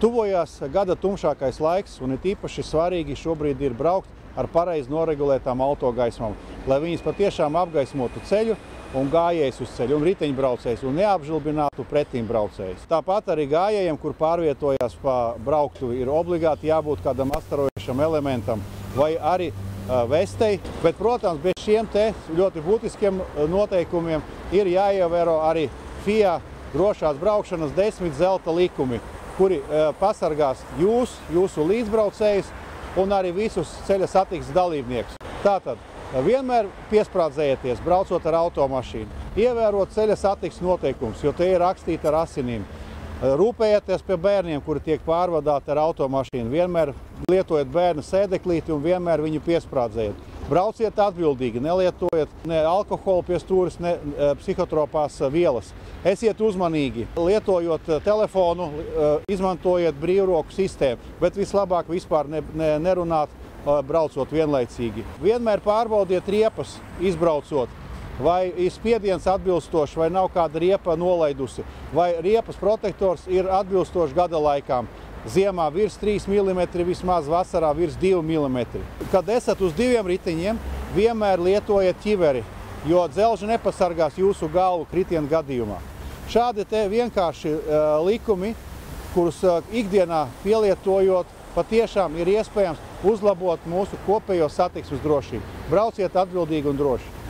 Tuvojās gada tumšākais laiks, un ir īpaši svarīgi šobrīd ir braukt ar pareizi noregulētām autogaismām, lai viņas patiešām apgaismotu ceļu un gājējus uz ceļu, un riteņbraucējus, un neapžilbinātu pretimbraucējus. Tāpat arī gājējiem, kur pārvietojās pa brauktuvi, ir obligāti jābūt kādam atstarojošam elementam vai arī vestei, bet, protams, bez šiem te ļoti būtiskiem noteikumiem ir jāievēro arī FIA drošās braukšanas 10 zelta likumi, kuri pasargās jūsu līdzbraucējus un arī visus ceļa satiksmes dalībniekus. Tātad, vienmēr piesprādzējieties, braucot ar automašīnu. Ievērot ceļa satiksmes noteikumus, jo tie ir rakstīti ar asinīm. Rūpējieties pie bērniem, kuri tiek pārvadāti ar automašīnu. Vienmēr lietojiet bērnu sēdeklīti un vienmēr viņu piesprādzējiet. Brauciet atbildīgi, nelietojiet ne alkoholu pie stūres, ne psihotropās vielas. Esiet uzmanīgi, lietojot telefonu, izmantojiet brīvroku sistēmu, bet vislabāk vispār nerunāt, braucot vienlaicīgi. Vienmēr pārbaudiet riepas, izbraucot, vai ir spiediens atbilstošs, vai nav kāda riepa nolaidusi, vai riepas protektors ir atbilstošs gada laikām. Ziemā virs 3 mm, vismaz vasarā virs 2 mm. Kad esat uz 2 riteņiem, vienmēr lietojiet ķiveri, jo dzelži nepasargās jūsu galvu kritiena gadījumā. Šādi te vienkārši likumi, kurus ikdienā pielietojot, patiešām ir iespējams uzlabot mūsu kopējo satiksmes drošību. Brauciet atbildīgi un droši.